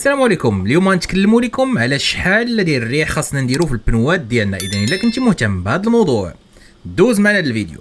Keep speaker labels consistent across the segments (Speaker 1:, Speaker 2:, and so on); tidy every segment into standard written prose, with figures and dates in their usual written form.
Speaker 1: السلام عليكم. اليوم غنتكلموا لكم على شحال ديال الريح خاصنا نديرو في البنوات ديالنا. اذا الا كنتي مهتم بهذا الموضوع دوز معنا هذا الفيديو.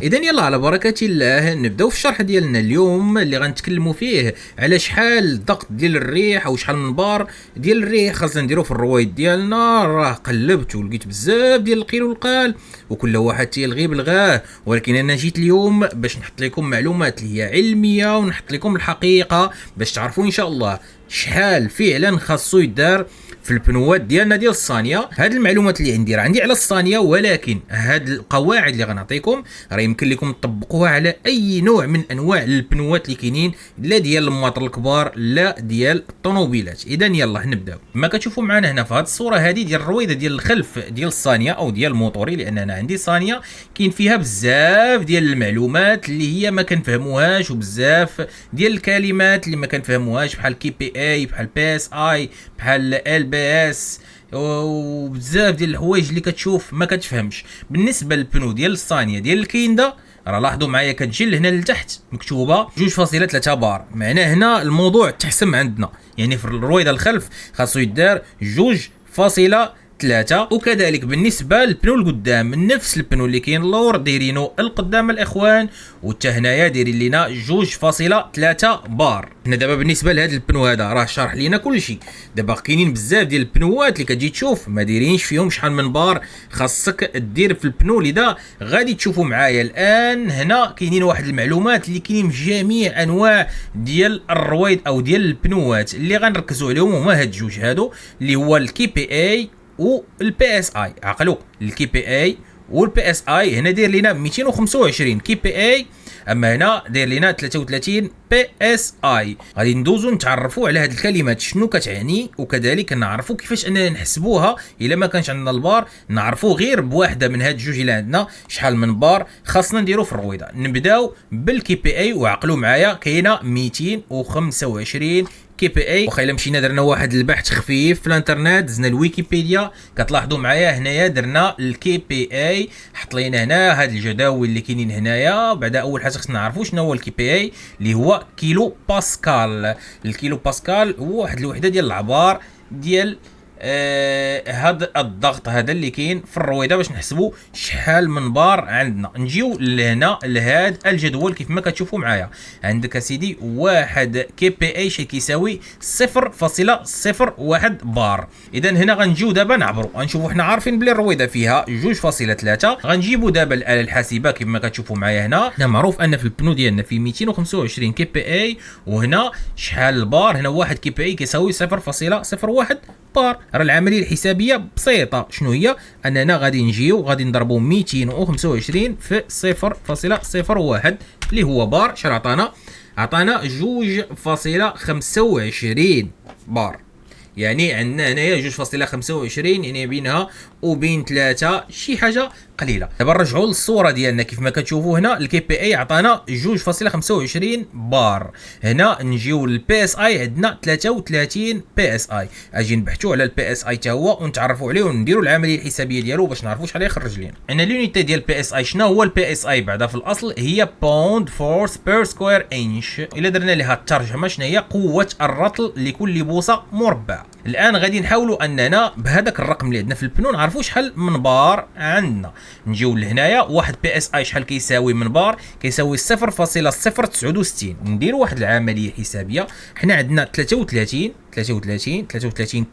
Speaker 1: اذا يلا على بركه الله نبداو في الشرح ديالنا اليوم اللي غنتكلموا فيه على شحال الضغط ديال الريح او شحال من بار ديال الريح خاصنا نديرو في الرويد ديالنا. راه قلبت ولقيت بزاف ديال القيل والقال وكل واحد تيلغي بلغاه، ولكن انا جيت اليوم باش نحط لكم معلومات اللي هي علميه ونحط لكم الحقيقه باش تعرفوا ان شاء الله شحال فعلا خاصو يدار في البنوات ديالنا ديال الصانيه. هاد المعلومات اللي عندي راه عندي على الصانيه، ولكن هاد القواعد اللي غنعطيكم راه يمكن لكم تطبقوها على اي نوع من انواع البنوات اللي كاينين، لا ديال المواطر الكبار لا ديال الطوموبيلات. اذا يلا نبداو. كما كتشوفوا معنا هنا في هاد الصوره هذه ديال الرويده ديال الخلف ديال الصانيه او ديال الموطوري، لان انا عندي صانيه كاين فيها بزاف ديال المعلومات اللي هي ما كنفهموهاش وبزاف ديال الكلمات اللي ما كنفهموهاش، بحال كي بي اي، بحال بي اس اي، بحال ال بي اس، وبزاف ديال الحوايج اللي كتشوف ما كتفهمش. بالنسبه للبنو ديال الصانيه ديال الكيندا راه لاحظوا معايا كتجي لهنا لتحت مكتوبه 2.3 بار، معناه هنا الموضوع تحسم عندنا. يعني في الرويده الخلف خاصو يدار 2.3. وكذلك بالنسبه للبنو القدام نفس البنو اللي كاين اللور دايرينو القدام الاخوان، وحتى هنايا دايرين لينا 2.3 بار. هنا دابا بالنسبه لهذا البنو هذا راه شارح لينا كل شيء. دابا كاينين بزاف ديال البنوات اللي كتجي تشوف ما دايرينش فيهم شحال من بار خاصك دير في البنو، لذا غادي تشوفوا معايا الان هنا كاينين واحد المعلومات اللي كاينين في جميع انواع ديال الرويد او ديال البنوات اللي غنركزوا عليهم هما هاد الجوج هادو اللي هو الكي بي اي والبي اس اي. عقلوا الكي بي اي والبي اس اي هنا داير لينا 225 كي بي اي، اما هنا داير لينا 33 بي اس اي. غادي ندوزو نتعرفوا على هاد الكلمات شنو كتعني، وكذلك نعرفوا كيفاش اننا نحسبوها الا ما كانش عندنا البار، نعرفوا غير بواحده من هاد الجوج اللي عندنا شحال من بار خاصنا نديرو في الرويده. نبداو بالكي بي اي، وعقلوا معايا كاينه 225 كي بي اي. واخا الا مشينا درنا واحد البحث خفيف في الانترنت دزنا الويكيبيديا كتلاحظوا معايا هنايا درنا الكي بي اي، حط لينا هنا هاد الجداول اللي كاينين هنايا. بعدا اول حاجه خصنا نعرفوا شنو هو الكي بي اي اللي هو كيلو باسكال. الكيلو باسكال هو واحد الوحده ديال العبار ديال هذا الضغط هذا اللي كاين في الرويده باش نحسبوا شحال من بار عندنا. نجيو لهنا لهذا الجدول كيف ما كتشوفوا معايا. عندك اسيدي واحد كي بي اي شي كيساوي 0.01 بار. اذا هنا غنجيو دابا نعبروا غنشوفوا حنا عارفين بلي الرويده فيها 2.3. غنجيبوا دابا الاله الحاسبه كيف ما كتشوفوا معايا هنا. حنا معروف ان في البنو ديالنا في 225 كي بي اي، وهنا شحال البار؟ هنا واحد كي بي اي كيساوي 0.01 بار. راه العمليه الحسابيه بسيطه. شنو هي؟ اننا غادي نجيو غادي نضربوا 225 في 0.01 اللي هو بار. شنو عطانا 2.25 بار. يعني عندنا هنايا 2.25، يعني بينها وبين 3 شي حاجه قليله. دابا نرجعوا للصوره ديالنا كيف ما كتشوفوا هنا الكي بي اي عطانا 2.25 بار. هنا نجيو للبي اس اي عندنا 33 بي اس اي. اجي نبحثوا على البي اس اي حتى هو ونتعرفوا عليه ونديروا العمليه الحسابيه ديالو باش نعرفوا شحال يخرج لينا. عندنا اليونيتي ديال البي اس اي. شنو هو البي اس اي بعدا في الاصل؟ هي بوند فورس بير سكوير انش. الا درنا لها الترجمه شنو هي؟ قوه الرطل لكل بوصه مربع. الان غادي نحاولوا اننا بهذاك الرقم اللي عندنا في البنو نعرفوا شحال من بار عندنا. نجيو لهنايا واحد بي اس اي شحال كيساوي من بار؟ كيساوي 0.069. نديروا واحد العمليه حسابيه. حنا عندنا 33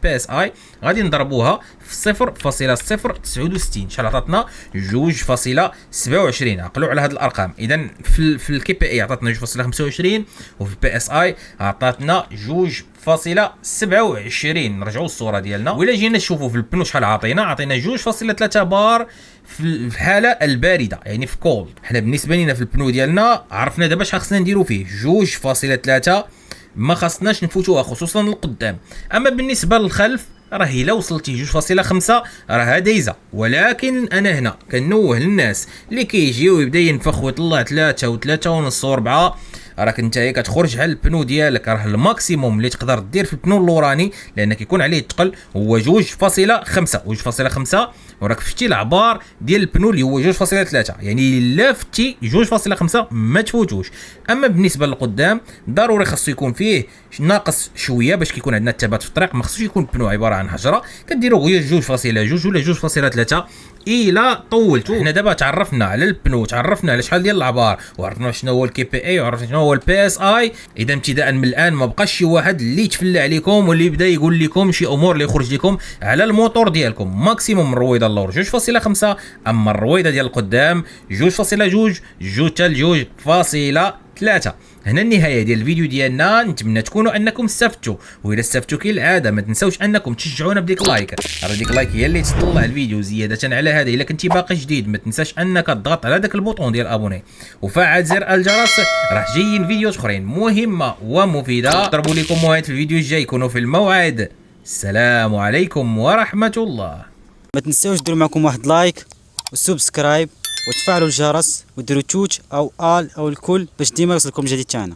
Speaker 1: بي اس اي غادي نضربوها في 0.069. شحال عطاتنا؟ 2.27. عقلوا على هاد الارقام. اذا في الكي بي اي عطاتنا 2.25 وفي البي اس اي عطاتنا 2.27. نرجعوا للصوره ديالنا ولا جينا نشوفوا في البنو شحال عطينا 2.3 بار في الحاله البارده، يعني في كولد. حنا بالنسبه لينا في البنو ديالنا عرفنا دابا شحال خصنا نديروا فيه 2.3. ما خصناش نفوتوها خصوصا للقدام. اما بالنسبه للخلف راه الا وصلتي 2.5 راه دايزه. ولكن انا هنا كنوه للناس اللي كيجيو يبدا ينفخ ويطلع 3 و3 ونص و4 راك نتايا كتخرج على البنو ديالك، راه الماكسيموم اللي تقدر دير في البنو اللوراني لان كيكون عليه الثقل هو 2.5 وراك فتي العبار ديال البنو اللي هو 2.3 يعني الا فتي 2.5 ما تفوتوش. اما بالنسبه للقدام ضروري خاصو يكون فيه ناقص شويه باش كيكون عندنا الثبات في الطريق، ما خصوش يكون البنو عباره عن حجره، كديروا غير 2.2 ولا 2.3 الى طولتو. حنا دابا تعرفنا على البنو، تعرفنا على شحال ديال العبار، وعرفنا شنو هو الكي بي اي، وعرفنا شنو هو البي اس اي. اذا ابتداء من الان ما بقاش شي واحد اللي يتفلى عليكم واللي يبدا يقول لكم شي امور اللي يخرج لكم على الموتور ديالكم. ماكسيموم الرويضه اللور 2.5، اما الرويضه ديال القدام 2.2 حتى 2.3. هنا النهايه ديال الفيديو ديالنا، نتمنى تكونوا انكم استفدتوا، واذا استفدتوا كالعاده ما تنساوش انكم تشجعونا بديك لايك، راه ديك لايك هي اللي تطلع الفيديو. زياده على هذا الا كنتي باقي جديد ما تنساش انك تضغط على داك البوطون ديال ابوني وفعل زر الجرس، راه جايين فيديوهات اخرين مهمه ومفيده. ضربوا لكم موعد في الفيديو الجاي، كونوا في الموعد. السلام عليكم ورحمه الله.
Speaker 2: ما تنساوش ديروا معكم واحد لايك وسبسكرايب وتفعلوا الجرس وديروا توت او الكل باش ديما يوصلكم جديد تاعنا.